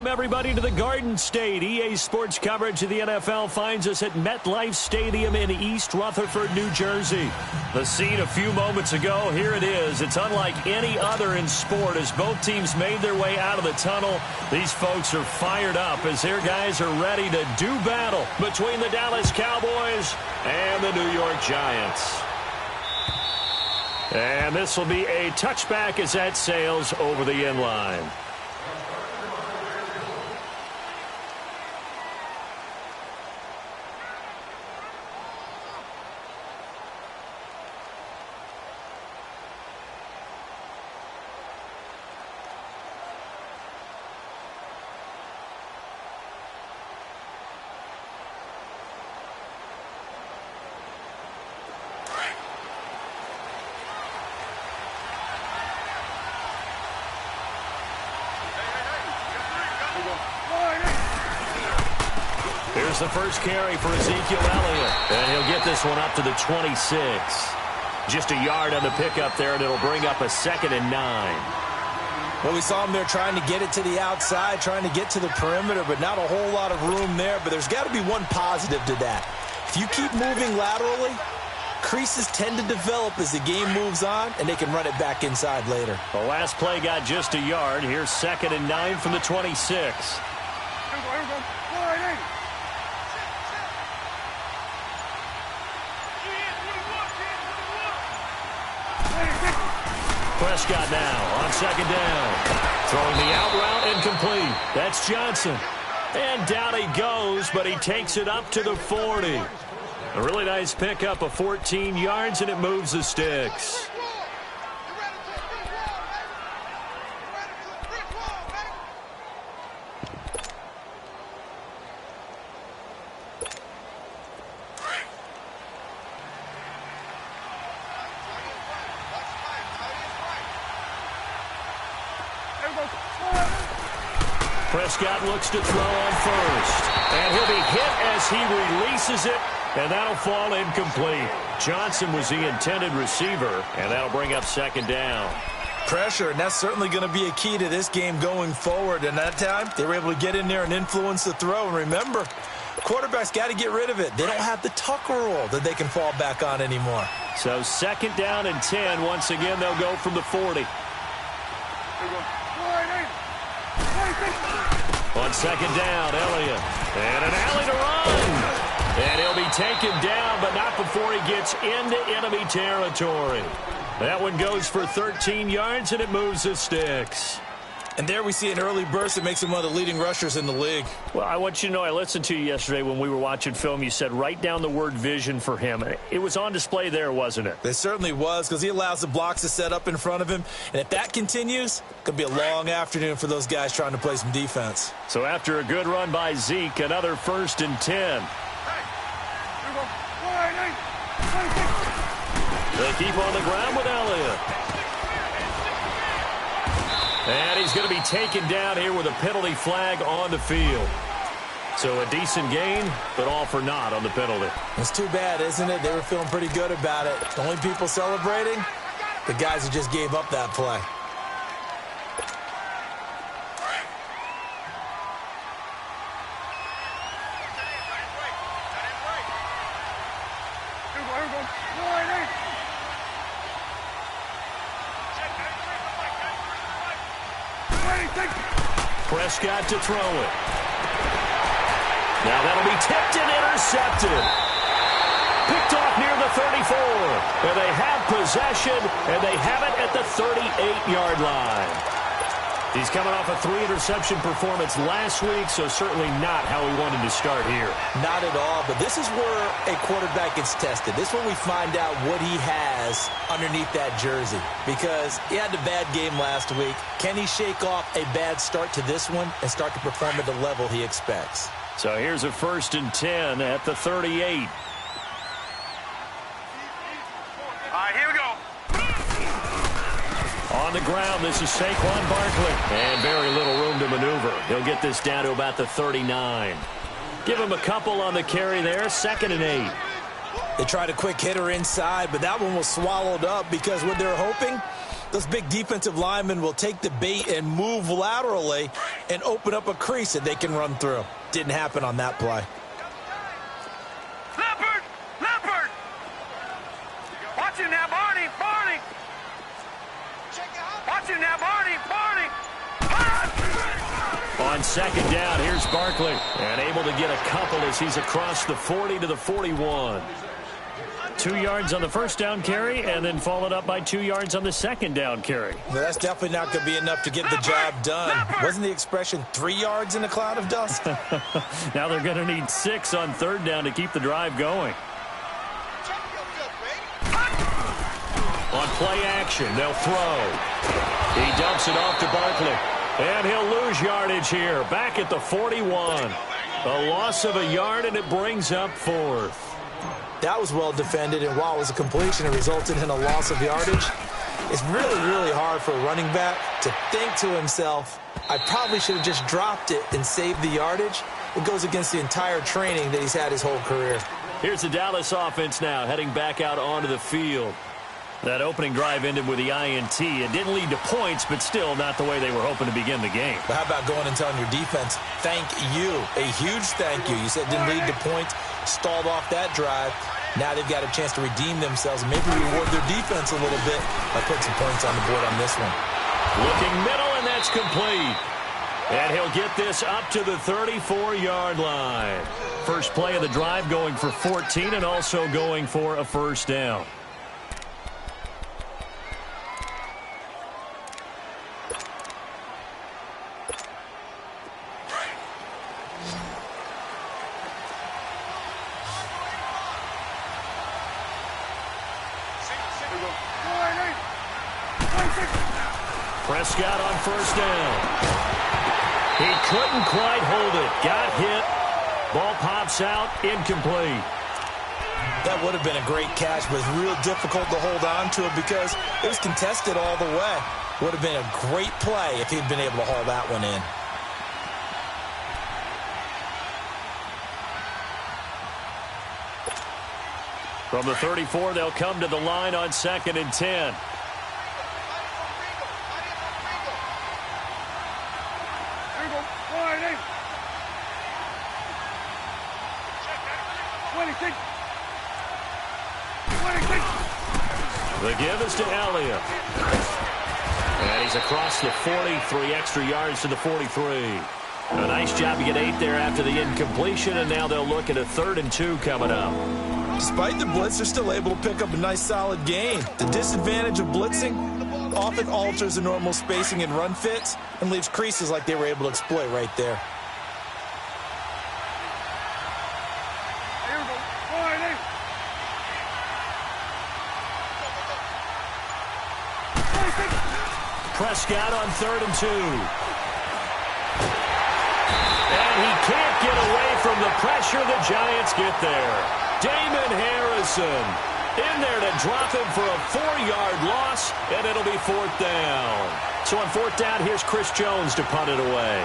everybody, to the Garden State. EA Sports coverage of the NFL finds us at MetLife Stadium in East Rutherford, New Jersey. The scene a few moments ago, here it is. It's unlike any other in sport as both teams made their way out of the tunnel. These folks are fired up as their guys are ready to do battle between the Dallas Cowboys and the New York Giants. And this will be a touchback as that sails over the end line. Here's the first carry for Ezekiel Elliott. And he'll get this one up to the 26. Just a yard on the pickup there, and it'll bring up a 2nd and 9. Well, we saw him there trying to get it to the outside, trying to get to the perimeter, but not a whole lot of room there. But there's got to be one positive to that. If you keep moving laterally, creases tend to develop as the game moves on, and they can run it back inside later. The last play got just a yard. Here's 2nd and 9 from the 26. Prescott now on 2nd down. Throwing the out route incomplete. That's Johnson. And down he goes, but he takes it up to the 40. A really nice pickup of 14 yards, and it moves the sticks. Prescott looks to throw on first. And he'll be hit as he releases it. And that'll fall incomplete. Johnson was the intended receiver. And that'll bring up 2nd down. Pressure, and that's certainly going to be a key to this game going forward. And that time, they were able to get in there and influence the throw. And remember, quarterbacks got to get rid of it. They don't have the tuck rule that they can fall back on anymore. So 2nd down and 10. Once again, they'll go from the 40. On 2nd down, Elliott. And an alley to run. And he'll be taken down, but not before he gets into enemy territory. That one goes for 13 yards, and it moves the sticks. And there we see an early burst that makes him one of the leading rushers in the league. Well, I want you to know, I listened to you yesterday when we were watching film. You said write down the word vision for him. It was on display there, wasn't it? It certainly was, because he allows the blocks to set up in front of him. And if that continues, it could be a long afternoon for those guys trying to play some defense. So after a good run by Zeke, another 1st and 10. They keep on the ground with Elliott. And he's going to be taken down here with a penalty flag on the field. So a decent gain, but all for naught on the penalty. It's too bad, isn't it? They were feeling pretty good about it. The only people celebrating, the guys who just gave up that play. Prescott to throw it. Now that'll be tipped and intercepted. Picked off near the 34. And they have possession, and they have it at the 38-yard line. He's coming off a 3-interception performance last week, so certainly not how he wanted to start here. Not at all, but this is where a quarterback gets tested. This is where we find out what he has underneath that jersey, because he had a bad game last week. Can he shake off a bad start to this one and start to perform at the level he expects? So here's a 1st and 10 at the 38. On the ground, this is Saquon Barkley. And very little room to maneuver. He'll get this down to about the 39. Give him a couple on the carry there. 2nd and 8. They tried a quick hitter inside, but that one was swallowed up because what they're hoping Those big defensive linemen will take the bait and move laterally and open up a crease that they can run through. Didn't happen on that play. Leopard! Watch it now, Barney! Watch it now, Barney! On second down, here's Barkley. And able to get a couple as he's across the 40 to the 41. 2 yards on the first down carry, and then followed up by 2 yards on the second down carry. Well, that's definitely not going to be enough to get the job done. Wasn't the expression 3 yards in a cloud of dust? Now they're going to need 6 on third down to keep the drive going. On play action, they'll throw. He dumps it off to Barkley. And he'll lose yardage here, back at the 41. A loss of a yard, and it brings up fourth. That was well defended, and while it was a completion, it resulted in a loss of yardage. It's really, really hard for a running back to think to himself, I probably should have just dropped it and saved the yardage. It goes against the entire training that he's had his whole career. Here's the Dallas offense now, heading back out onto the field. That opening drive ended with the INT. It didn't lead to points, but still not the way they were hoping to begin the game. But how about going and telling your defense, thank you, a huge thank you. You said it didn't lead to points, stalled off that drive. Now they've got a chance to redeem themselves and maybe reward their defense a little bit by putting some points on the board on this one. Looking middle, and that's complete. And he'll get this up to the 34-yard line. First play of the drive going for 14 and also going for a first down. Prescott on first down. He couldn't quite hold it. Got hit. Ball pops out. Incomplete. That would have been a great catch, but it's real difficult to hold on to it because it was contested all the way. Would have been a great play if he'd been able to haul that one in. From the 34, they'll come to the line on 2nd and 10. The give is to Elliott. And he's across the 40, 3 extra yards to the 43. A nice job to get 8 there after the incompletion, and now they'll look at a 3rd and 2 coming up. Despite the blitz, they're still able to pick up a nice solid gain. The disadvantage of blitzing often alters the normal spacing and run fits and leaves creases like they were able to exploit right there. Prescott on 3rd and 2. And he can't get away from the pressure. The Giants get there. Damon Harrison in there to drop him for a 4-yard loss, and it'll be 4th down. So on 4th down, here's Chris Jones to punt it away.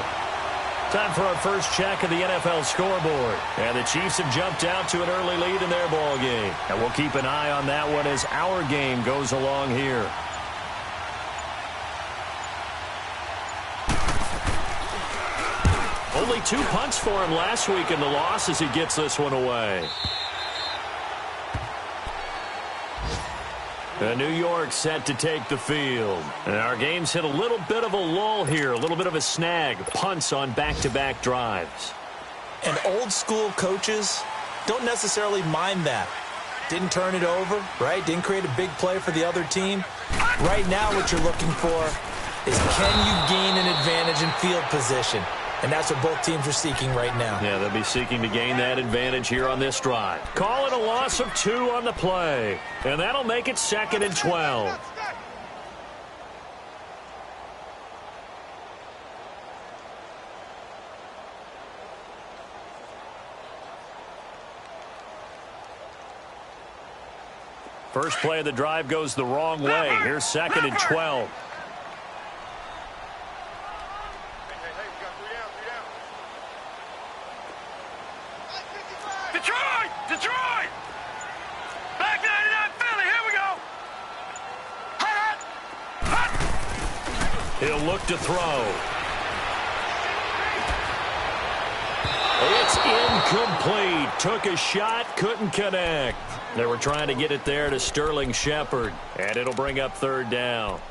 Time for our first check of the NFL scoreboard. And the Chiefs have jumped out to an early lead in their ball game. And we'll keep an eye on that one as our game goes along here. Only 2 punts for him last week in the loss as he gets this one away. And New York set to take the field. And our game's hit a little bit of a lull here, a little bit of a snag. Punts on back-to-back drives. And old-school coaches don't necessarily mind that. Didn't turn it over, right? Didn't create a big play for the other team. Right now what you're looking for is can you gain an advantage in field position? And that's what both teams are seeking right now. Yeah, they'll be seeking to gain that advantage here on this drive. Call it a loss of 2 on the play. And that'll make it 2nd and 12. First play of the drive goes the wrong way. Here's 2nd and 12. Detroit! Back 99 Philly, here we go! Hot! He'll look to throw. It's incomplete. Took a shot, couldn't connect. They were trying to get it there to Sterling Shepard, and it'll bring up third down.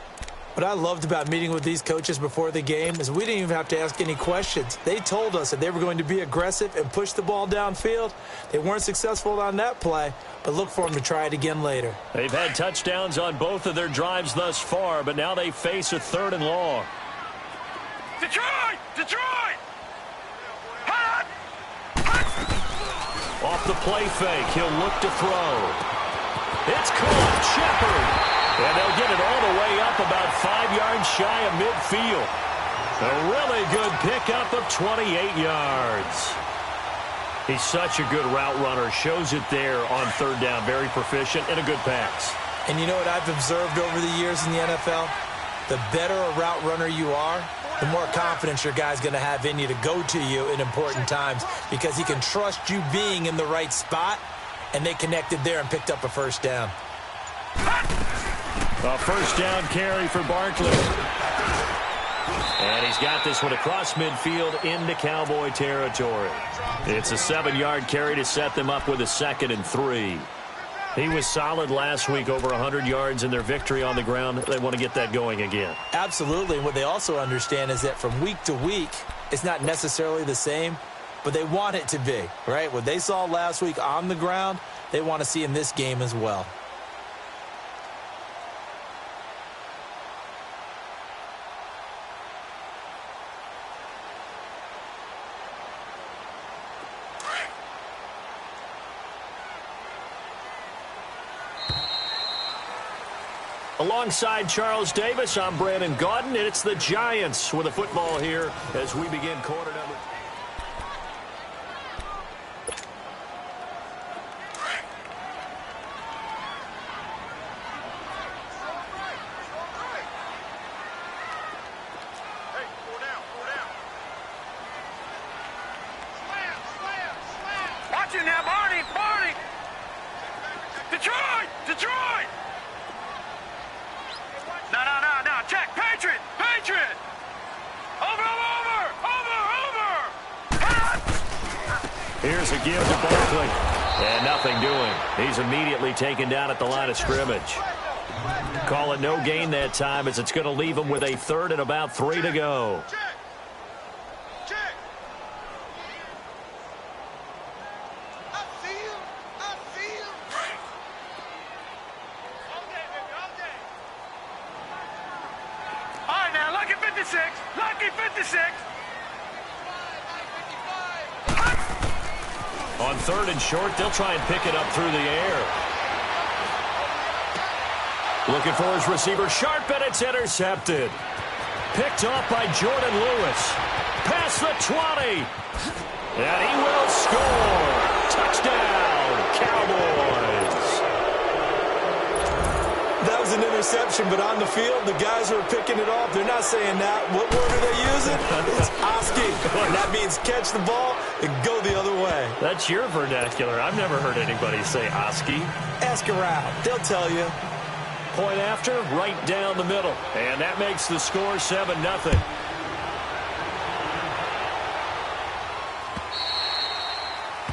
What I loved about meeting with these coaches before the game is we didn't even have to ask any questions. They told us that they were going to be aggressive and push the ball downfield. They weren't successful on that play, but look for them to try it again later. They've had touchdowns on both of their drives thus far, but now they face a 3rd and long. Detroit! Detroit! Hot! Off the play fake, he'll look to throw. It's caught, Shepard. And they'll get it all the way up about 5 yards shy of midfield. A really good pickup of 28 yards. He's such a good route runner. Shows it there on 3rd down. Very proficient and a good pass. And you know what I've observed over the years in the NFL? The better a route runner you are, the more confidence your guy's going to have in you to go to you in important times because he can trust you being in the right spot, and they connected there and picked up a 1st down. A 1st down carry for Barkley. And he's got this one across midfield into Cowboy territory. It's a 7-yard carry to set them up with a 2nd and 3. He was solid last week, over 100 yards in their victory on the ground. They want to get that going again. Absolutely. And what they also understand is that from week to week, it's not necessarily the same, but they want it to be, right? What they saw last week on the ground, they want to see in this game as well. Alongside Charles Davis, I'm Brandon Gaudin, and it's the Giants with a football here as we begin quarter number. Watch it now, Barney! Barney! Detroit! Detroit! No. Check. Patriot! Patriot! Over! Here's a give to Barkley. And nothing doing. He's immediately taken down at the line of scrimmage. Call it no gain that time as it's going to leave him with a 3rd and about 3 to go. Lucky 56. On 3rd and short, they'll try and pick it up through the air. Looking for his receiver, Sharp, and it's intercepted. Picked off by Jordan Lewis. Past the 20. And he will score. Touchdown, Cowboys. That was an interception, but on the field, the guys who are picking it off, they're not saying that. What word are they using? It's asking. That means catch the ball and go the other way. That's your vernacular. I've never heard anybody say Oski. Ask around. They'll tell you. Point after, right down the middle. And that makes the score 7-0.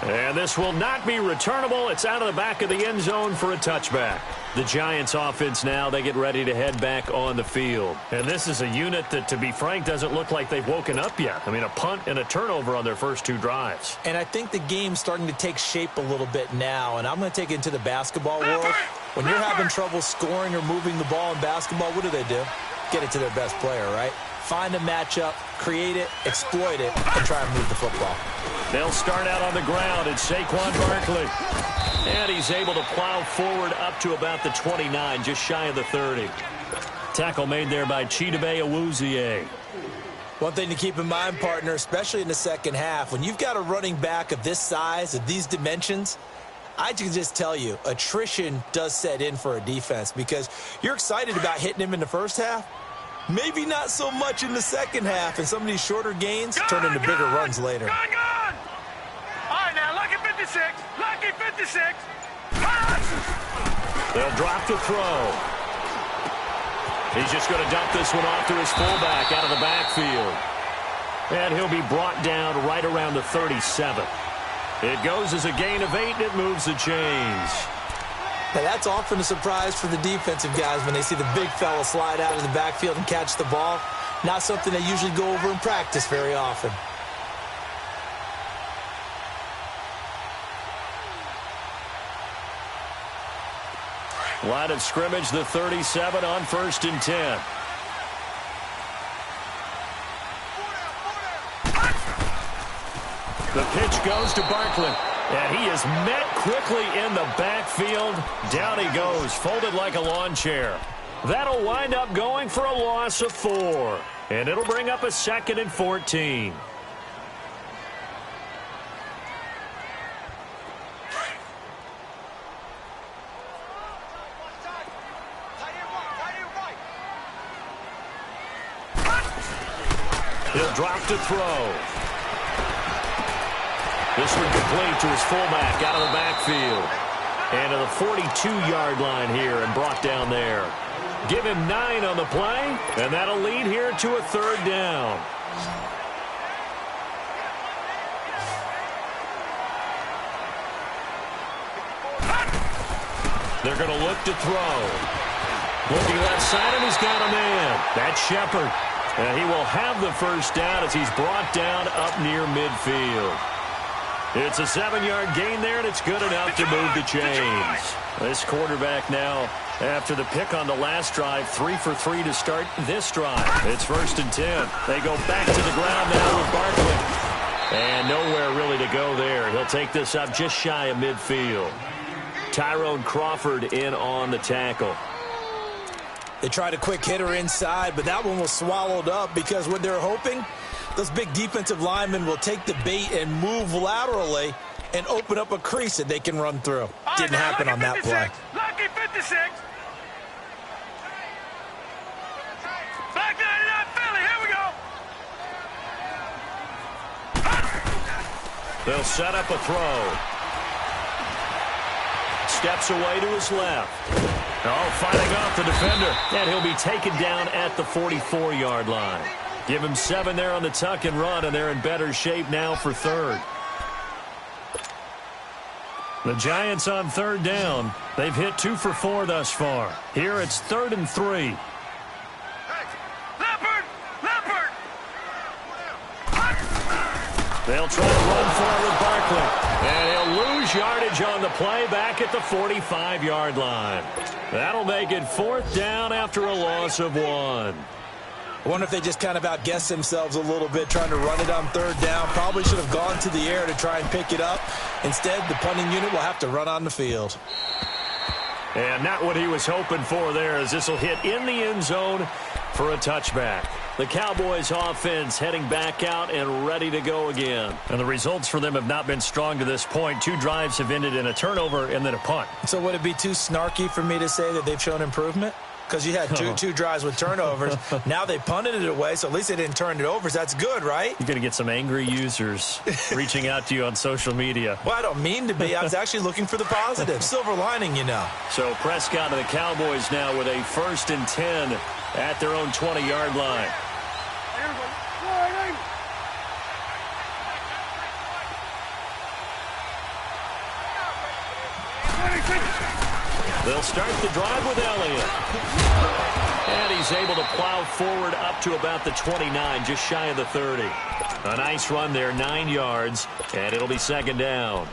And this will not be returnable. It's out of the back of the end zone for a touchback. The Giants offense now, they get ready to head back on the field. And this is a unit that, to be frank, doesn't look like they've woken up yet. I mean, a punt and a turnover on their first 2 drives. And I think the game's starting to take shape a little bit now. And I'm going to take it into the basketball world. When you're having trouble scoring or moving the ball in basketball, what do? Get it to their best player, right? Find a matchup, create it, exploit it, and try and move the football. They'll start out on the ground. It's Saquon Barkley. And he's able to plow forward up to about the 29, just shy of the 30. Tackle made there by Chidobe Awuzie. One thing to keep in mind, partner, especially in the second half, when you've got a running back of this size, of these dimensions, I can just tell you, attrition does set in for a defense because you're excited about hitting him in the first half. Maybe not so much in the second half, and some of these shorter gains turn into bigger runs later. Gone! All right, now, lucky 56. Lucky 56. Pass! They'll drop to throw. He's just going to dump this one off to his fullback out of the backfield. And he'll be brought down right around the 37. It goes as a gain of 8, and it moves the chains. Now, that's often a surprise for the defensive guys when they see the big fella slide out of the backfield and catch the ball. Not something they usually go over in practice very often. Line of scrimmage, the 37 on 1st and 10. The pitch goes to Barkley, and he is met quickly in the backfield. Down he goes, folded like a lawn chair. That'll wind up going for a loss of 4, and it'll bring up a 2nd and 14. He'll drop to throw. This one complete to his fullback out of the backfield. And to the 42-yard line here and brought down there. Give him 9 on the play, and that'll lead here to a 3rd down. They're going to look to throw. Looking left side, and he's got a man. That's Shepard. And he will have the 1st down as he's brought down up near midfield. It's a 7-yard gain there, and it's good enough to move the chains. This quarterback now, after the pick on the last drive, 3 for 3 to start this drive. It's 1st and 10. They go back to the ground now with Barkley. And nowhere really to go there. He'll take this up just shy of midfield. Tyrone Crawford in on the tackle. They tried a quick hitter inside, but that one was swallowed up because what they're hoping, those big defensive linemen will take the bait and move laterally and open up a crease that they can run through. Didn't happen on that play. Lucky 56. Back 99 Philly, here we go. They'll set up a throw. Steps away to his left. Oh, fighting off the defender. And he'll be taken down at the 44-yard line. Give him 7 there on the tuck and run, and they're in better shape now for 3rd. The Giants on 3rd down. They've hit 2 for 4 thus far. Here it's 3rd and 3. Leopard! They'll try to run forward Barkley. And he'll lose yardage on the play back at the 45-yard line. That'll make it 4th down after a loss of 1. I wonder if they just kind of outguessed themselves a little bit trying to run it on 3rd down. Probably should have gone to the air to try and pick it up. Instead, the punting unit will have to run on the field. And not what he was hoping for there, as this will hit in the end zone for a touchback. The Cowboys offense heading back out and ready to go again. And the results for them have not been strong to this point. 2 drives have ended in a turnover and then a punt. So would it be too snarky for me to say that they've shown improvement? Because you had two drives with turnovers. Now they punted it away, so at least they didn't turn it over. So that's good, right? You're going to get some angry users reaching out to you on social media. Well, I don't mean to be. I was actually looking for the positive. Silver lining, you know. So Prescott and the Cowboys now with a 1st and 10 at their own 20-yard line. They'll start the drive with Elliott. And he's able to plow forward up to about the 29, just shy of the 30. A nice run there, 9 yards, and it'll be 2nd down.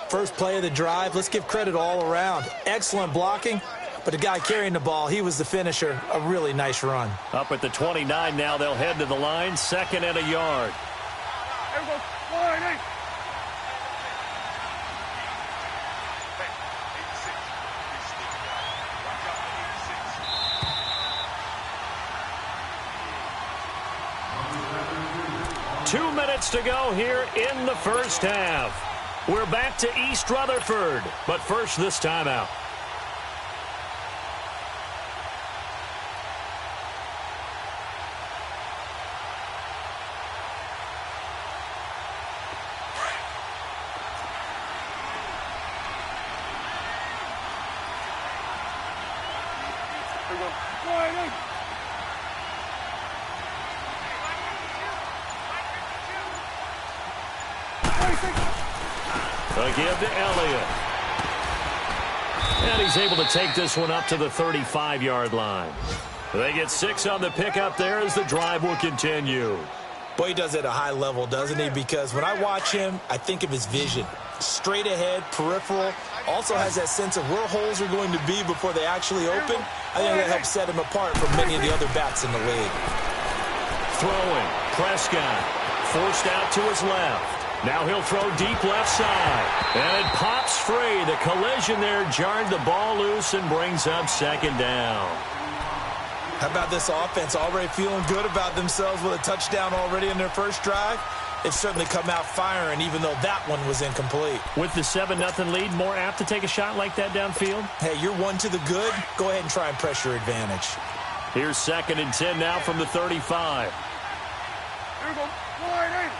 First play of the drive, let's give credit all around. Excellent blocking, but the guy carrying the ball, he was the finisher. A really nice run. Up at the 29 now, they'll head to the line, 2nd and a yard. There we go. 1, 8. 2 minutes to go here in the first half. We're back to East Rutherford, but first this timeout. Here we go. A give to Elliott. And he's able to take this one up to the 35-yard line. They get 6 on the pickup there as the drive will continue. Boy, he does it at a high level, doesn't he? Because when I watch him, I think of his vision. Straight ahead, peripheral. Also has that sense of where holes are going to be before they actually open. I think that helps set him apart from many of the other backs in the league. Throwing. Prescott forced out to his left. Now he'll throw deep left side. And it pops free. The collision there jarred the ball loose and brings up second down. How about this offense already feeling good about themselves with a touchdown already in their first drive? They've certainly come out firing, even though that one was incomplete. With the 7-0 lead, more apt to take a shot like that downfield? Hey, you're one to the good. Go ahead and try and pressure advantage. Here's 2nd and 10 now from the 35. Here we go. Wide in.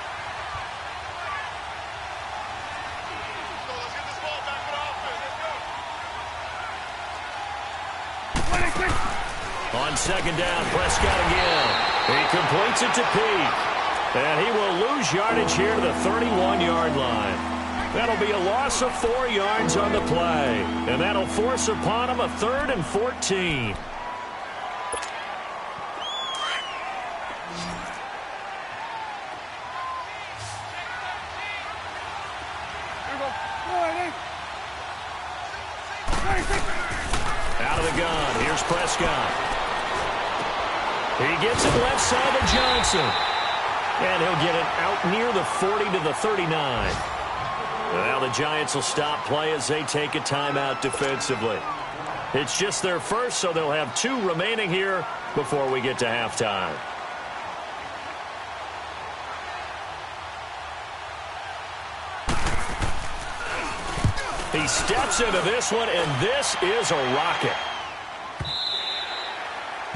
Let's get this ball back to the offense. Let's go. On 2nd down, Prescott again. He completes it to Peak. And he will lose yardage here to the 31-yard line. That'll be a loss of 4 yards on the play. And that'll force upon him a 3rd and 14. Out of the gun, here's Prescott. He gets it left side to Johnson. And he'll get it out near the 40 to the 39. Now the Giants will stop play as they take a timeout defensively. It's just their first, so they'll have 2 remaining here before we get to halftime. He steps into this one, and this is a rocket.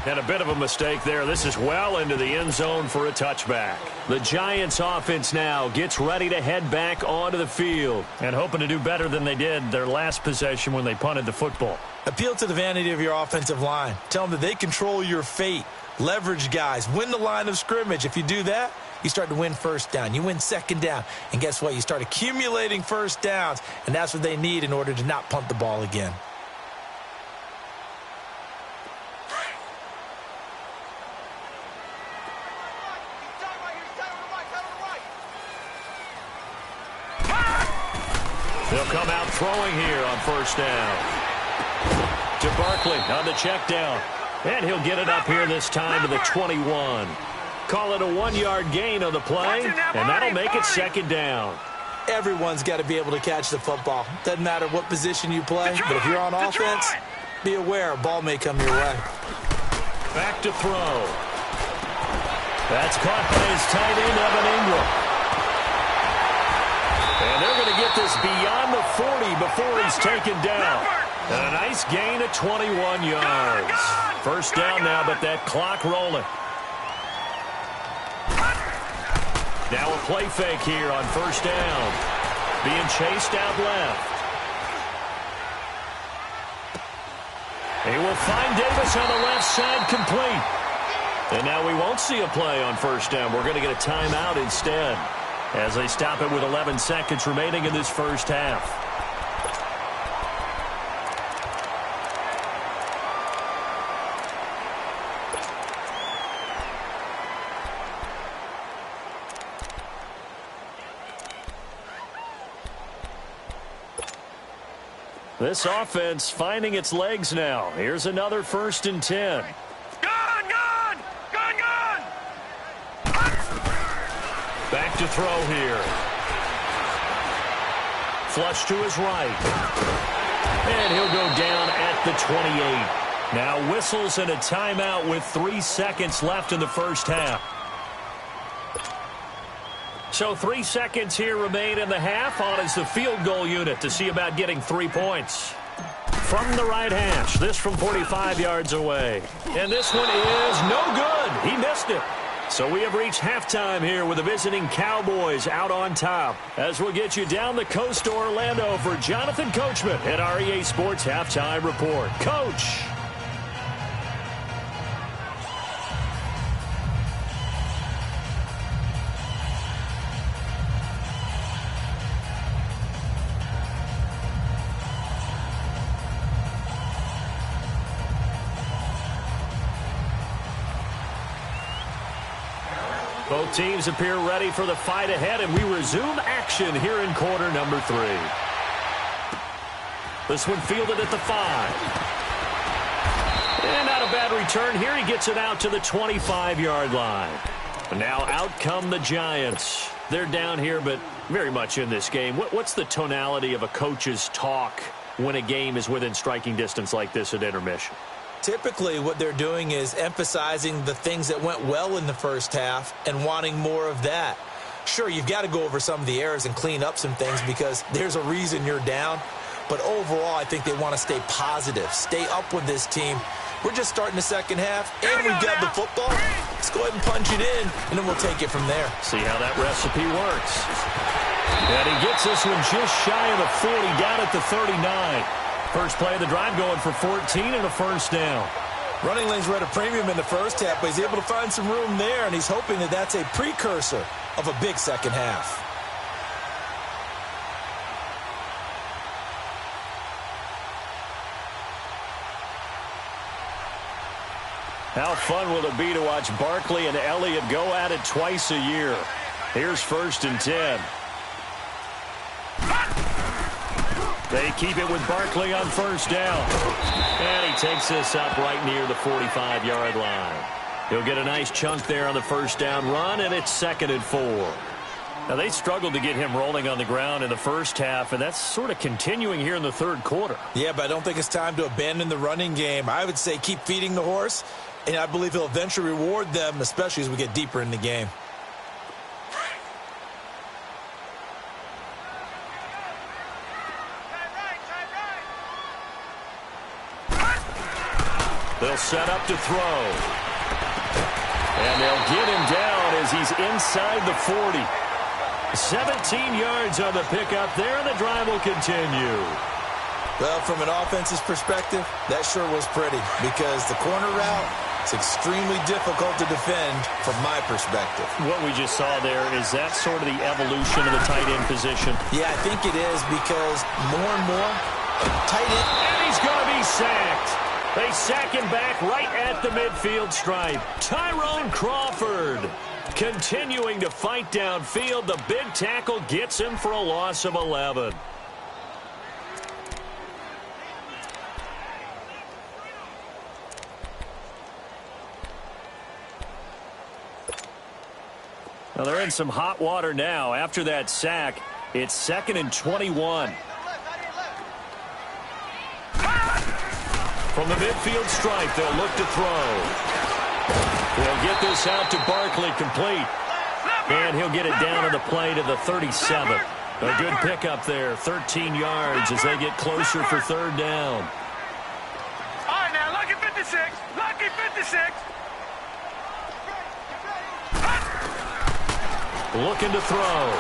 And a bit of a mistake there. This is well into the end zone for a touchback. The Giants offense now gets ready to head back onto the field and hoping to do better than they did their last possession when they punted the football. Appeal to the vanity of your offensive line. Tell them that they control your fate. Leverage guys. Win the line of scrimmage. If you do that, you start to win first down. You win second down. And guess what? You start accumulating first downs. And that's what they need in order to not punt the ball again. They'll come out throwing here on first down. To Barkley on the check down. And he'll get it up here this time to the 21. Call it a 1-yard gain on the play, and that'll make it second down. Everyone's got to be able to catch the football. Doesn't matter what position you play, but if you're on offense, be aware a ball may come your way. Back to throw. That's caught by his tight end, Evan Ingram. And they're going to get this beyond the 40 before he's taken down. And a nice gain of 21 yards. First down now, but that clock rolling. Now a play fake here on first down. Being chased out left. He will find Davis on the left side complete. And now we won't see a play on first down. We're going to get a timeout instead as they stop it with 11 seconds remaining in this first half. This offense finding its legs now. Here's another 1st and 10. Back to throw here. Flush to his right. And he'll go down at the 28. Now whistles and a timeout with 3 seconds left in the first half. So 3 seconds here remain in the half. On is the field goal unit to see about getting 3 points. From the right hash, this from 45 yards away. And this one is no good. He missed it. So we have reached halftime here with the visiting Cowboys out on top. As we'll get you down the coast to Orlando for Jonathan Coachman at our EA Sports Halftime Report. Coach. Both teams appear ready for the fight ahead, and we resume action here in quarter number 3. This one fielded at the 5. And not a bad return here. He gets it out to the 25-yard line. And now out come the Giants. They're down here, but very much in this game. What's the tonality of a coach's talk when a game is within striking distance like this at intermission? Typically, what they're doing is emphasizing the things that went well in the first half and wanting more of that. Sure, you've got to go over some of the errors and clean up some things because there's a reason you're down. But overall, I think they want to stay positive, stay up with this team. We're just starting the second half, and we've got the football. Let's go ahead and punch it in, and then we'll take it from there. See how that recipe works. And he gets this one just shy of the 40, down at the 39. First play of the drive going for 14 and a first down. Running lanes were at a premium in the first half, but he's able to find some room there, and he's hoping that that's a precursor of a big second half. How fun will it be to watch Barkley and Elliott go at it twice a year? Here's 1st and 10. They keep it with Barkley on first down. And he takes this up right near the 45-yard line. He'll get a nice chunk there on the first down run, and it's 2nd and 4. Now, they struggled to get him rolling on the ground in the first half, and that's sort of continuing here in the third quarter. Yeah, but I don't think it's time to abandon the running game. I would say keep feeding the horse, and I believe he'll eventually reward them, especially as we get deeper in the game. They'll set up to throw. And they'll get him down as he's inside the 40. 17 yards on the pickup there, and the drive will continue. Well, from an offense's perspective, that sure was pretty because the corner route is extremely difficult to defend from my perspective. What we just saw there, is that sort of the evolution of the tight end position? Yeah, I think it is because more and more tight end. And he's going to be sacked. They sack him back right at the midfield stripe. Tyrone Crawford continuing to fight downfield. The big tackle gets him for a loss of 11. Now they're in some hot water now. After that sack, it's 2nd and 21. From the midfield stripe, they'll look to throw. They'll get this out to Barkley, complete. And he'll get it down on the play to the 37. A good pickup there, 13 yards as they get closer for third down. All right, now, lucky 56. Lucky 56. Looking to throw.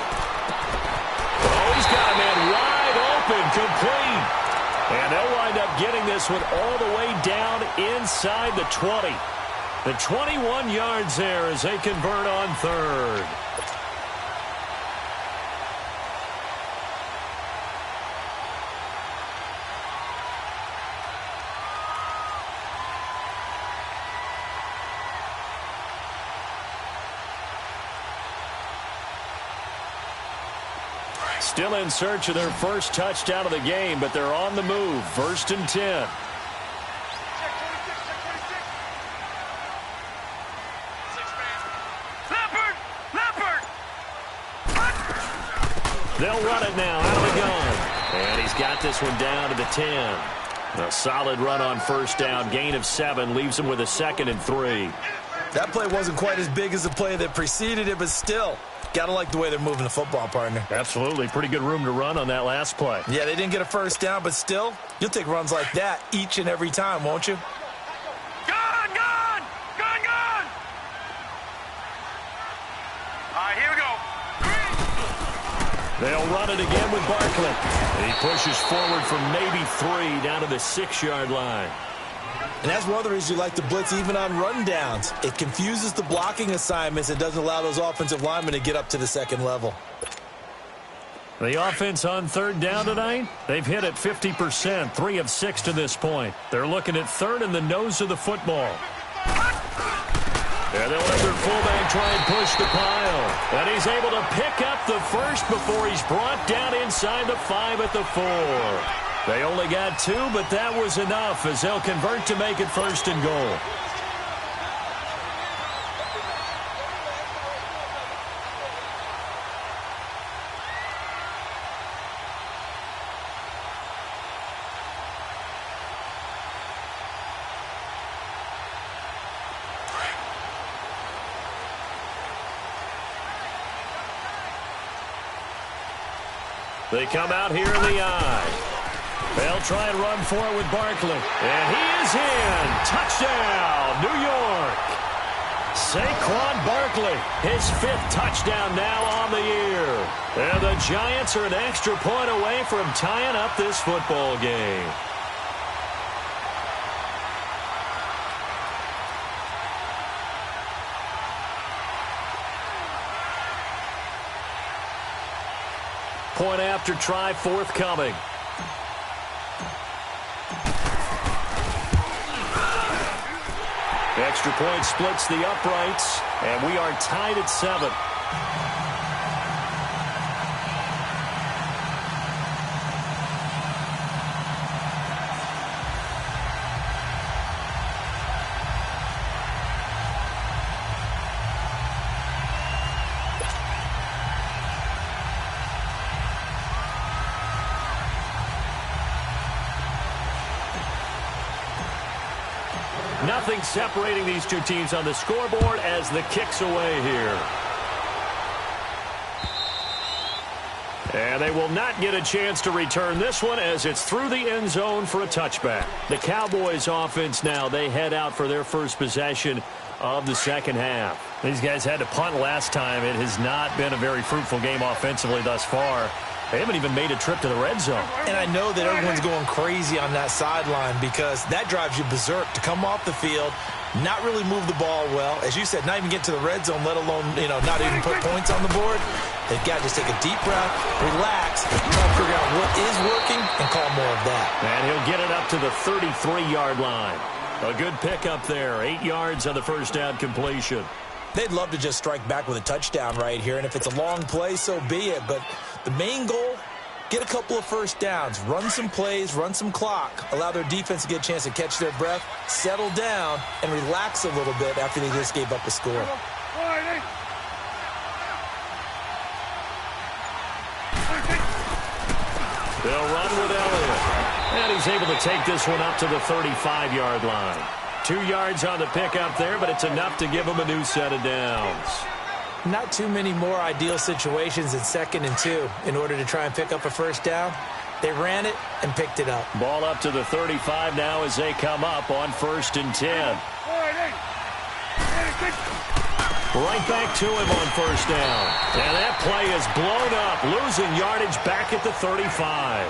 Oh, he's got a man wide open, complete. And they'll wind up getting this one all the way down inside the 20. The 21 yards there as they convert on third. Still in search of their first touchdown of the game, but they're on the move. 1st and 10. They'll run it now out of the gun. And he's got this one down to the 10. A solid run on first down. Gain of 7 leaves him with a 2nd and 3. That play wasn't quite as big as the play that preceded it, but still, got to like the way they're moving the football, partner. Absolutely. Pretty good room to run on that last play. Yeah, they didn't get a first down, but still, you'll take runs like that each and every time, won't you? Gone, gone, gone, gone. All right, here we go. They'll run it again with Barkley. He pushes forward for maybe 3 down to the 6-yard line. And that's one of the reasons you like to blitz even on rundowns. It confuses the blocking assignments. It doesn't allow those offensive linemen to get up to the second level. The offense on third down tonight, they've hit at 50%, 3 of 6 to this point. They're looking at third in the nose of the football. And they'll let their fullback try and push the pile. And he's able to pick up the first before he's brought down inside the 5 at the 4. They only got 2, but that was enough as they'll convert to make it 1st and goal. They come out here in the eye. They'll try and run for it with Barkley. And he is in. Touchdown, New York. Saquon Barkley, his 5th touchdown now on the year. And the Giants are an extra point away from tying up this football game. Point after try forthcoming. Extra point splits the uprights, and we are tied at 7. Nothing separating these two teams on the scoreboard as the kick's away here. And they will not get a chance to return this one as it's through the end zone for a touchback. The Cowboys offense now, they head out for their first possession of the second half. These guys had to punt last time. It has not been a very fruitful game offensively thus far. They haven't even made a trip to the red zone. And I know that everyone's going crazy on that sideline because that drives you berserk to come off the field, not really move the ball well. As you said, not even get to the red zone, let alone, not even put points on the board. They've got to just take a deep breath, relax, try to figure out what is working and call more of that. And he'll get it up to the 33-yard line. A good pickup there. 8 yards on the first down completion. They'd love to just strike back with a touchdown right here, and if it's a long play, so be it. But the main goal, get a couple of first downs, run some plays, run some clock, allow their defense to get a chance to catch their breath, settle down, and relax a little bit after they just gave up a score. They'll run with Elliott. And he's able to take this one up to the 35-yard line. 2 yards on the pickup there, but it's enough to give him a new set of downs. Not too many more ideal situations in 2nd and 2 in order to try and pick up a first down. They ran it and picked it up. Ball up to the 35 now as they come up on 1st and 10. Right back to him on 1st down. And that play is blown up, losing yardage back at the 35.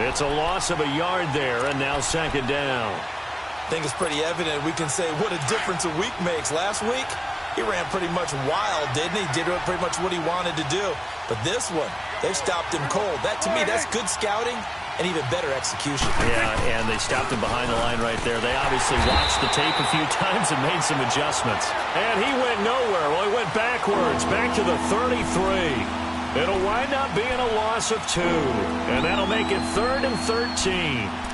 It's a loss of a yard there, and now 2nd down. I think it's pretty evident. We can say what a difference a week makes. Last week, he ran pretty much wild, didn't he? Did pretty much what he wanted to do. But this one, they've stopped him cold. That, to me, that's good scouting and even better execution. Yeah, and they stopped him behind the line right there. They obviously watched the tape a few times and made some adjustments. And he went nowhere. Well, he went backwards, back to the 33. It'll wind up being a loss of 2. And that'll make it 3rd and 13.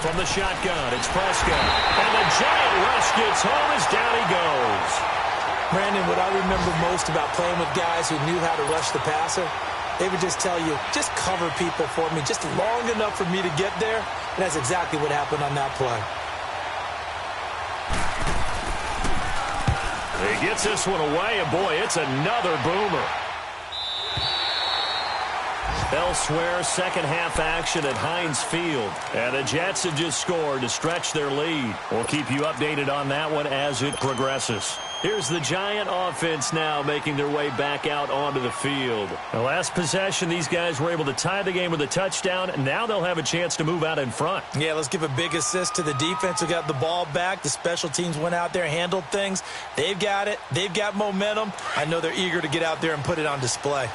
From the shotgun, it's Prescott. And the giant rush gets home as down he goes. Brandon, what I remember most about playing with guys who knew how to rush the passer, they would just tell you, just cover people for me, just long enough for me to get there. And that's exactly what happened on that play. He gets this one away, and boy, it's another boomer. Elsewhere, second half action at Heinz Field. And the Jets have just scored to stretch their lead. We'll keep you updated on that one as it progresses. Here's the Giant offense now making their way back out onto the field. The last possession, these guys were able to tie the game with a touchdown. And now they'll have a chance to move out in front. Yeah, let's give a big assist to the defense who got the ball back. The special teams went out there, handled things. They've got it. They've got momentum. I know they're eager to get out there and put it on display.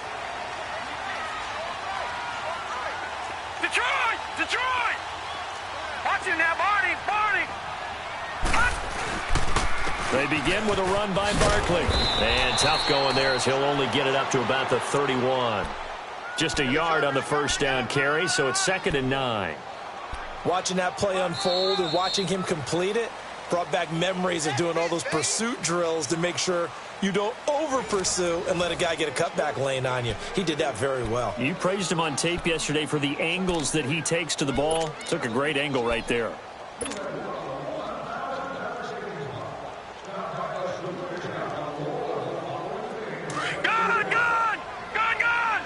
Detroit! Detroit! Watch him now, Barney! Barney! They begin with a run by Barkley. And tough going there as he'll only get it up to about the 31. Just a yard on the first down carry, so it's 2nd and 9. Watching that play unfold and watching him complete it brought back memories of doing all those pursuit drills to make sure you don't over-pursue and let a guy get a cutback lane on you. He did that very well. You praised him on tape yesterday for the angles that he takes to the ball. Took a great angle right there. Gone! Gone! Gone! Gone!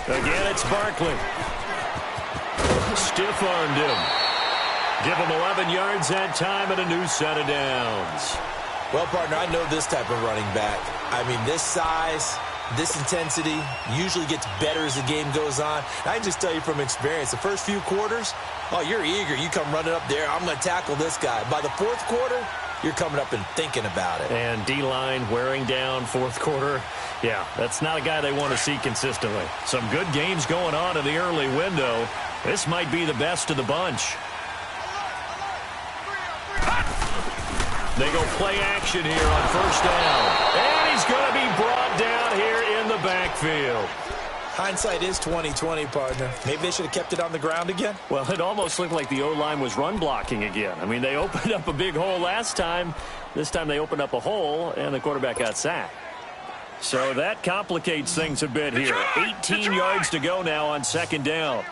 Again, it's Barkley. Stiff-armed him. Give him 11 yards that time and a new set of downs. Well, partner, I know this type of running back. I mean, this size, this intensity usually gets better as the game goes on. I can just tell you from experience, the first few quarters, oh, you're eager. You come running up there, I'm going to tackle this guy. By the fourth quarter, you're coming up and thinking about it. And D-line wearing down fourth quarter. Yeah, that's not a guy they want to see consistently. Some good games going on in the early window. This might be the best of the bunch. They go play action here on first down. And he's going to be brought down here in the backfield. Hindsight is 20/20, partner. Maybe they should have kept it on the ground again. Well, it almost looked like the O-line was run blocking again. I mean, they opened up a big hole last time. This time they opened up a hole, and the quarterback got sacked. So that complicates things a bit here. 18 yards to go now on second down.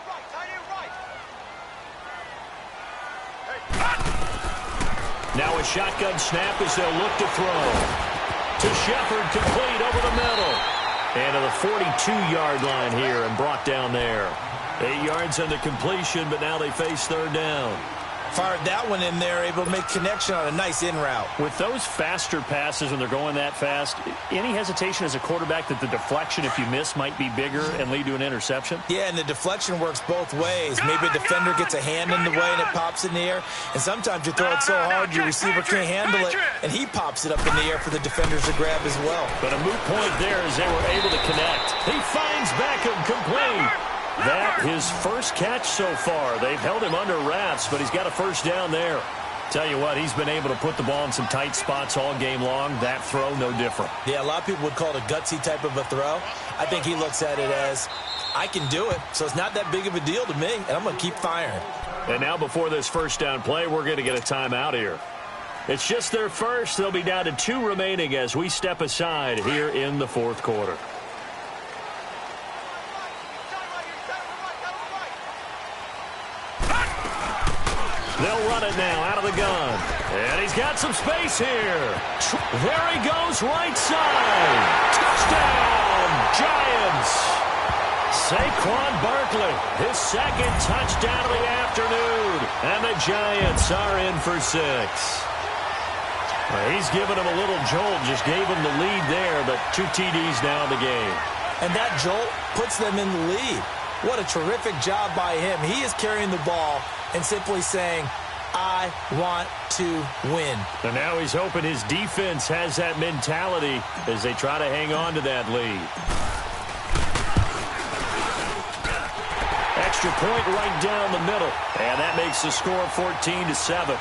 Now a shotgun snap as they'll look to throw. To Shepard, complete over the middle. And to the 42-yard line here and brought down there. 8 yards on the completion, but now they face third down. Fired that one in there, able to make connection on a nice in route. With those faster passes when they're going that fast, any hesitation as a quarterback that the deflection, if you miss, might be bigger and lead to an interception? Yeah, and the deflection works both ways. Maybe a defender gets a hand in the way and it pops in the air. And sometimes you throw it so hard your receiver can't handle it, and he pops it up in the air for the defenders to grab as well. But a moot point there as they were able to connect. He finds Beckham complete. That his first catch so far. They've held him under wraps, but he's got a first down there. Tell you what, he's been able to put the ball in some tight spots all game long. That throw, no different. Yeah, a lot of people would call it a gutsy type of a throw. I think he looks at it as, I can do it, so it's not that big of a deal to me, and I'm going to keep firing. And now before this first down play, we're going to get a timeout here. It's just their first. They'll be down to 2 remaining as we step aside here in the fourth quarter. They'll run it now out of the gun. And he's got some space here. There he goes, right side. Touchdown, Giants. Saquon Barkley, his second touchdown of the afternoon. And the Giants are in for 6. He's given him a little jolt, just gave him the lead there, but 2 TDs now in the game. And that jolt puts them in the lead. What a terrific job by him. He is carrying the ball and simply saying, I want to win. And now he's hoping his defense has that mentality as they try to hang on to that lead. Extra point right down the middle. And that makes the score 14-7.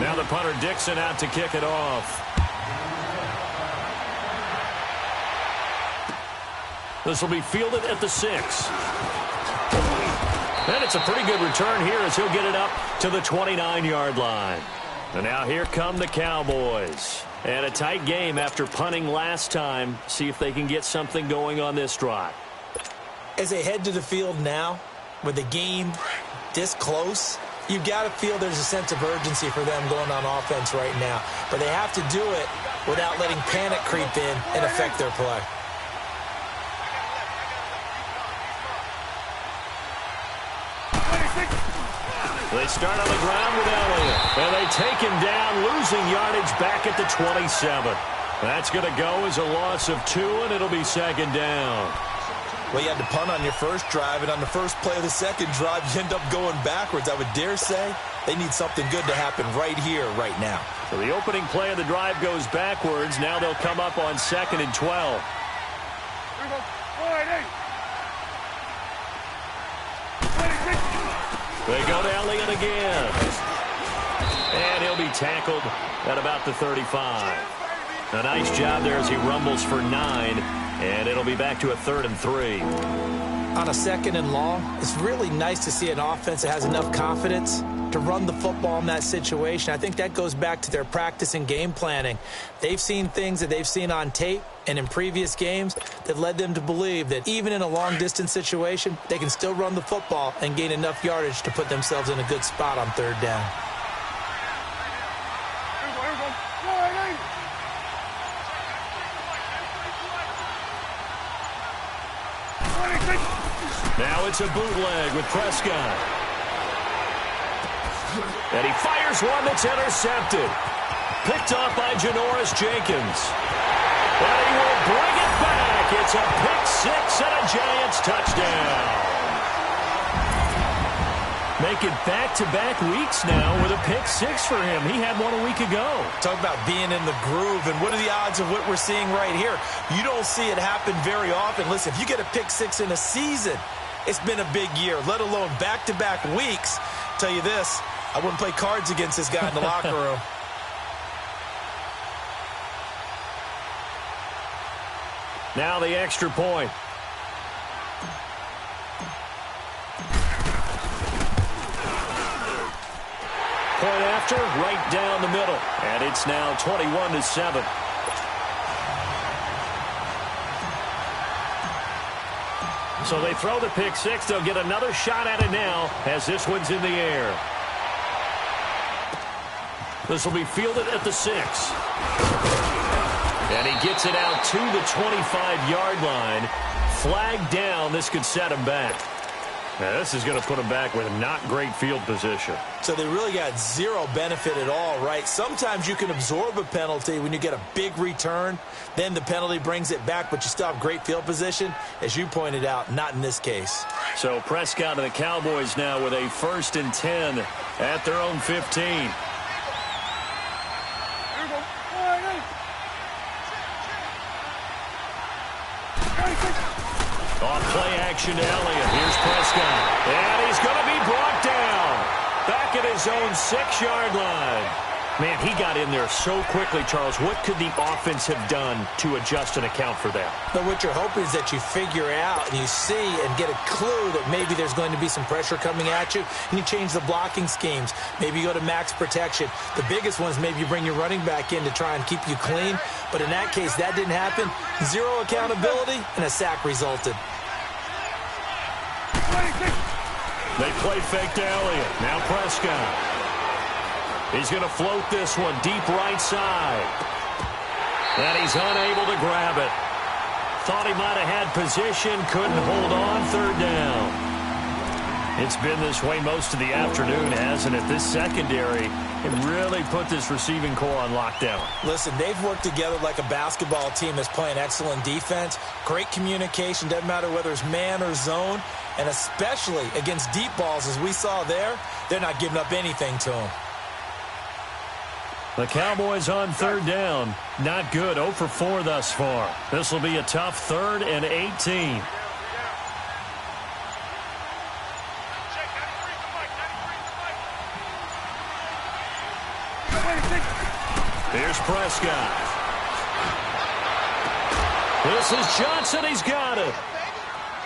Now the punter Dixon out to kick it off. This will be fielded at the 6. And it's a pretty good return here as he'll get it up to the 29-yard line. And now here come the Cowboys. And a tight game after punting last time. See if they can get something going on this drive. As they head to the field now, with the game this close, you've got to feel there's a sense of urgency for them going on offense right now. But they have to do it without letting panic creep in and affect their play. They start on the ground with Elliott. And they take him down, losing yardage back at the 27. That's going to go as a loss of 2, and it'll be second down. Well, you had to punt on your first drive, and on the first play of the second drive, you end up going backwards. I would dare say they need something good to happen right here, right now. So the opening play of the drive goes backwards. Now they'll come up on 2nd and 12. They go to Elliott again. And he'll be tackled at about the 35. A nice job there as he rumbles for 9. And it'll be back to a 3rd and 3. On a 2nd and long, it's really nice to see an offense that has enough confidence to run the football in that situation. I think that goes back to their practice and game planning. They've seen things that they've seen on tape and in previous games that led them to believe that even in a long-distance situation, they can still run the football and gain enough yardage to put themselves in a good spot on 3rd down. Now it's a bootleg with Prescott. And he fires one that's intercepted. Picked off by Janoris Jenkins. And he will bring it back. It's a pick 6 and a Giants touchdown. Making back-to-back weeks now with a pick 6 for him. He had one a week ago. Talk about being in the groove, and what are the odds of what we're seeing right here? You don't see it happen very often. Listen, if you get a pick 6 in a season, it's been a big year, let alone back-to-back weeks. Tell you this, I wouldn't play cards against this guy in the locker room. Now the extra point. Point after, right down the middle. And it's now 21-7. So they throw the pick 6. They'll get another shot at it now as this one's in the air. This will be fielded at the 6. And he gets it out to the 25-yard line. Flag down. This could set him back. Now, this is going to put him back with not great field position. So they really got zero benefit at all, right? Sometimes you can absorb a penalty when you get a big return. Then the penalty brings it back, but you still have great field position. As you pointed out, not in this case. So Prescott and the Cowboys now with a 1st and 10 at their own 15. Off play action to Elliott. Here's Prescott. And he's going to be brought down. Back at his own 6-yard line. Man, he got in there so quickly, Charles. What could the offense have done to adjust and account for that? But what you're hoping is that you figure out and you see and get a clue that maybe there's going to be some pressure coming at you, and you change the blocking schemes. Maybe you go to max protection. The biggest one is maybe you bring your running back in to try and keep you clean. But in that case, that didn't happen. Zero accountability, and a sack resulted. They play fake to Elliott. Now Prescott. He's going to float this one deep right side. And he's unable to grab it. Thought he might have had position. Couldn't hold on. 3rd down. It's been this way most of the afternoon, hasn't it? This secondary can really put this receiving core on lockdown. Listen, they've worked together like a basketball team that's playing excellent defense. Great communication. Doesn't matter whether it's man or zone. And especially against deep balls, as we saw there, they're not giving up anything to them. The Cowboys on 3rd down. Not good. 0 for 4 thus far. This will be a tough 3rd and 18. Here's Prescott. This is Johnson. He's got it.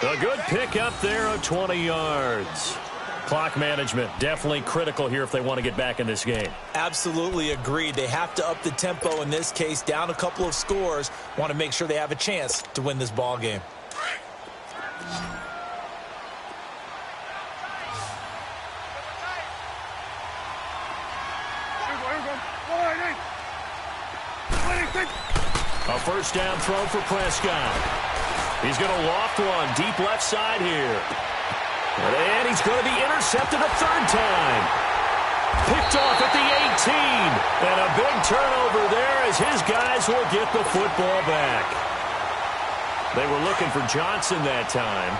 A good pick up there of 20 yards. Clock management, definitely critical here if they want to get back in this game. Absolutely agreed. They have to up the tempo in this case, down a couple of scores. Want to make sure they have a chance to win this ball game. A first down throw for Prescott. He's going to loft one deep left side here. And he's going to be intercepted a third time. Picked off at the 18. And a big turnover there as his guys will get the football back. They were looking for Johnson that time.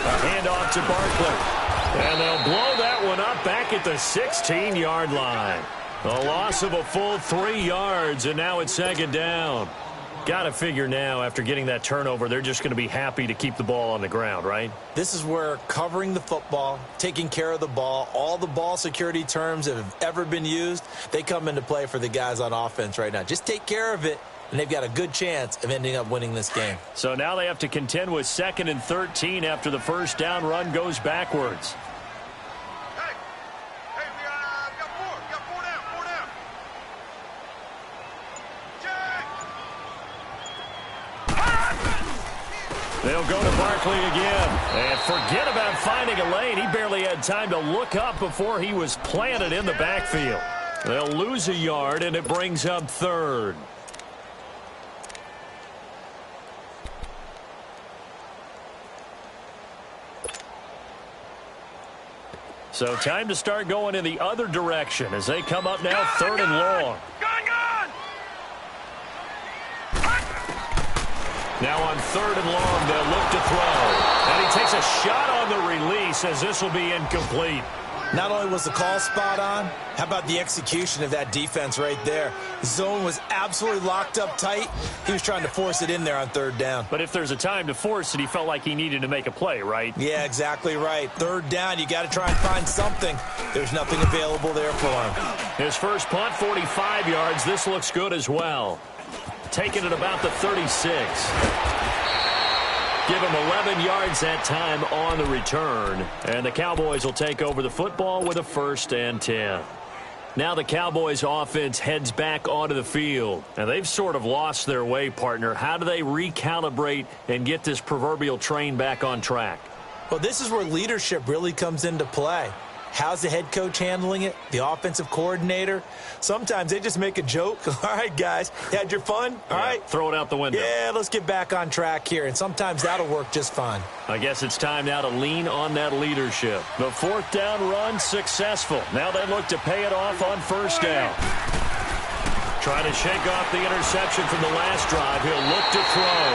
A handoff to Barkley. And they'll blow that one up back at the 16-yard line. A loss of a full 3 yards, and now it's second down. Got to figure now, after getting that turnover, they're just going to be happy to keep the ball on the ground, right? This is where covering the football, taking care of the ball, all the ball security terms that have ever been used, they come into play for the guys on offense right now. Just take care of it, and they've got a good chance of ending up winning this game. So now they have to contend with 2nd and 13 after the first down run goes backwards. They'll go to Barkley again. And forget about finding a lane. He barely had time to look up before he was planted in the backfield. They'll lose a yard, and it brings up third. So time to start going in the other direction as they come up now, third and long. Now on third and long, they'll look to throw. And he takes a shot on the release as this will be incomplete. Not only was the call spot on, how about the execution of that defense right there? The zone was absolutely locked up tight. He was trying to force it in there on third down. But if there's a time to force it, he felt like he needed to make a play, right? Yeah, exactly right. Third down, you got to try and find something. There's nothing available there for him. His first punt, 45 yards. This looks good as well. Taking it about the 36. Give him 11 yards that time on the return. And the Cowboys will take over the football with a 1st and 10. Now the Cowboys offense heads back onto the field. And they've sort of lost their way, partner. How do they recalibrate and get this proverbial train back on track? Well, this is where leadership really comes into play. How's the head coach handling it? The offensive coordinator? Sometimes they just make a joke. All right, guys, had your fun? All right. Throw it out the window. Yeah, let's get back on track here. And sometimes that'll work just fine. I guess it's time now to lean on that leadership. The 4th down run successful. Now they look to pay it off on 1st down. Trying to shake off the interception from the last drive. He'll look to throw.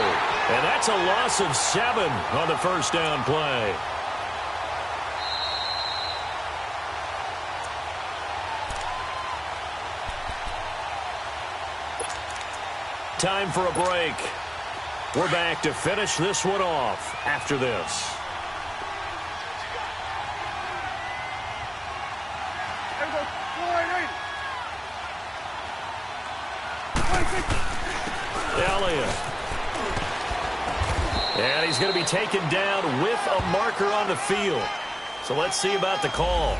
And that's a loss of 7 on the 1st down play. Time for a break. We're back to finish this one off after this. Elliott. And he's going to be taken down with a marker on the field. So let's see about the call.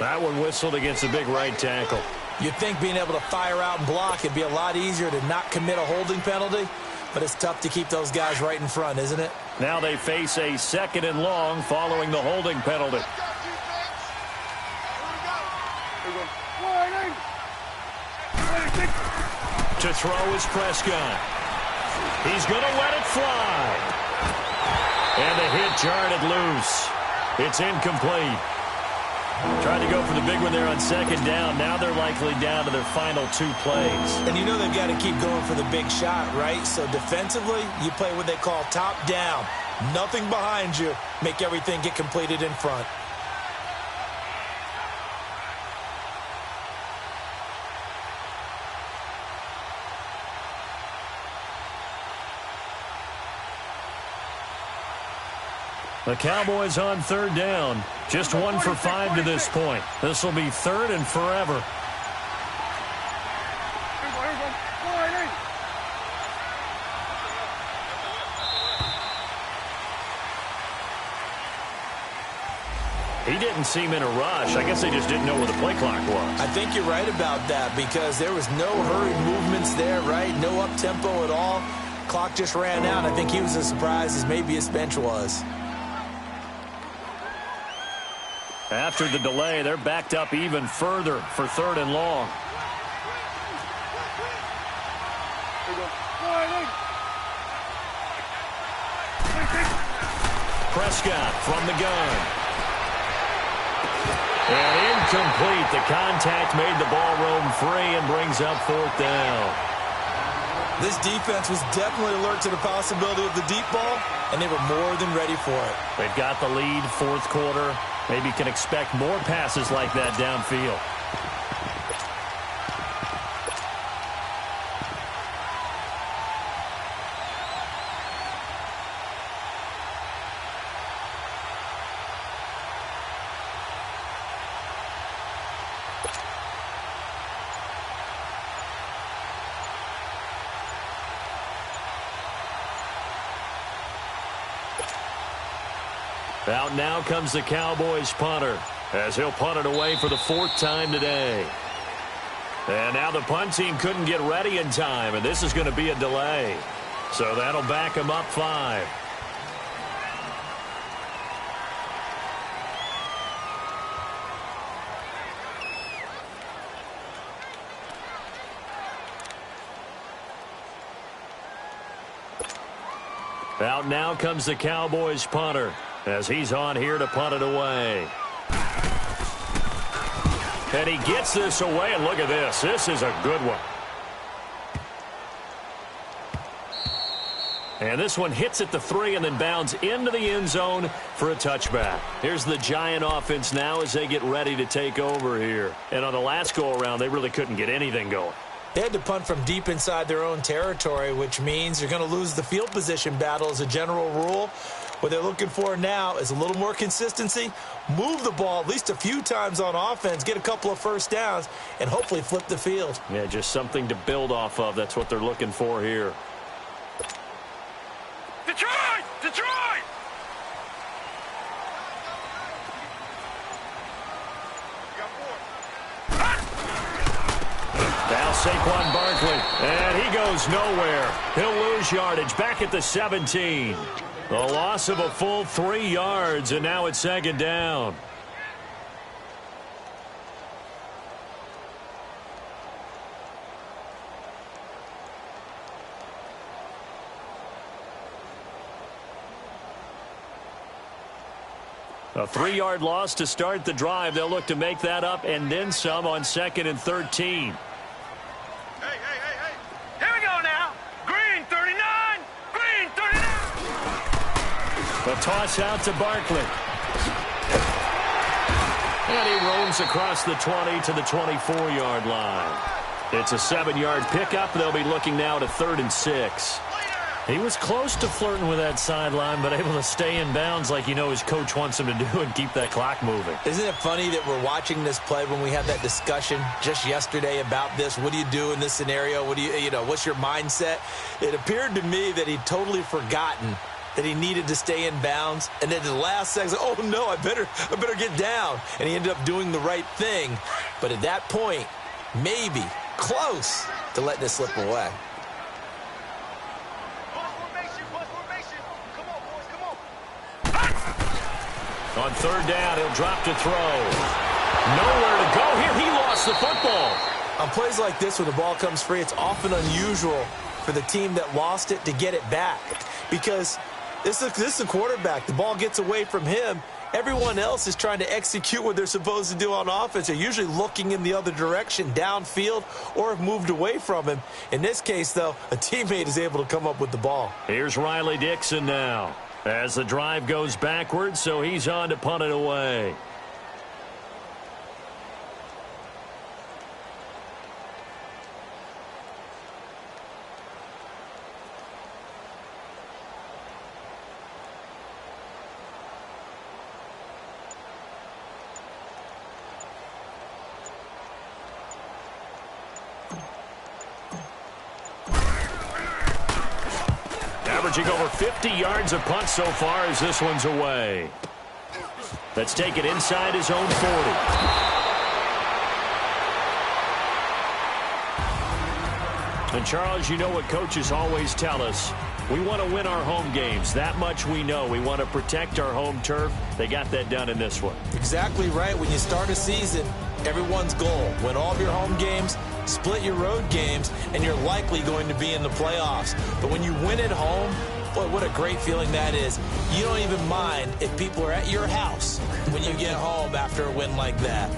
That one whistled against the big right tackle. You'd think being able to fire out and block it'd be a lot easier to not commit a holding penalty, but it's tough to keep those guys right in front, isn't it? Now they face a 2nd and long following the holding penalty. To throw is Prescott. He's going to let it fly. And the hit jarred it loose. It's incomplete. Trying to go for the big one there on 2nd down. Now they're likely down to their final 2 plays. And you know they've got to keep going for the big shot, right? So defensively, you play what they call top down. Nothing behind you. Make everything get completed in front. The Cowboys on 3rd down. Just 1 for 5 to this point. This will be 3rd and forever. He didn't seem in a rush. I guess they just didn't know where the play clock was. I think you're right about that because there was no hurried movements there, right? No up-tempo at all. Clock just ran out. I think he was as surprised as maybe his bench was. After the delay, they're backed up even further for 3rd and long. Prescott from the gun. And incomplete. The contact made the ball roam free and brings up 4th down. This defense was definitely alert to the possibility of the deep ball, and they were more than ready for it. They've got the lead, 4th quarter. Maybe can expect more passes like that downfield. Out now comes the Cowboys punter as he'll punt it away for the 4th time today. And now the punt team couldn't get ready in time, and this is going to be a delay. So that'll back them up 5. Out now comes the Cowboys punter as he's on here to punt it away. And he gets this away, and look at this. This is a good one. And this one hits at the 3 and then bounds into the end zone for a touchback. Here's the Giant offense now as they get ready to take over here. And on the last go-around, they really couldn't get anything going. They had to punt from deep inside their own territory, which means you're going to lose the field position battle as a general rule. What they're looking for now is a little more consistency, move the ball at least a few times on offense, get a couple of first downs, and hopefully flip the field. Yeah, just something to build off of. That's what they're looking for here. Detroit! Detroit! Now Saquon Barkley, and he goes nowhere. He'll lose yardage back at the 17. The loss of a full 3 yards, and now it's 2nd down. A 3-yard loss to start the drive. They'll look to make that up and then some on 2nd and 13. Hey! Here we go now. Green 39! Green 39! A toss out to Barkley. And he roams across the 20 to the 24-yard line. It's a 7-yard pickup. They'll be looking now to 3rd and 6. He was close to flirting with that sideline, but able to stay in bounds like you know his coach wants him to do and keep that clock moving. Isn't it funny that we're watching this play when we had that discussion just yesterday about this? What do you do in this scenario? What do you know, what's your mindset? It appeared to me that he'd totally forgotten that he needed to stay in bounds, and then the last second, oh no, I better get down. And he ended up doing the right thing. But at that point, maybe close to letting it slip away. On 3rd down, he'll drop to throw. Nowhere to go here. He lost the football. On plays like this, when the ball comes free, it's often unusual for the team that lost it to get it back. Because this is a quarterback. The ball gets away from him. Everyone else is trying to execute what they're supposed to do on offense. They're usually looking in the other direction, downfield, or have moved away from him. In this case, though, a teammate is able to come up with the ball. Here's Riley Dixon now as the drive goes backwards, so he's on to punt it away. Averaging over 50 yards a punt so far as this one's away. Let's take it inside his own 40. And, Charles, you know what coaches always tell us. We want to win our home games. That much we know. We want to protect our home turf. They got that done in this one. Exactly right. When you start a season, everyone's goal: win all of your home games, split your road games, and you're likely going to be in the playoffs. But when you win at home, boy, what a great feeling that is. You don't even mind if people are at your house when you get home after a win like that.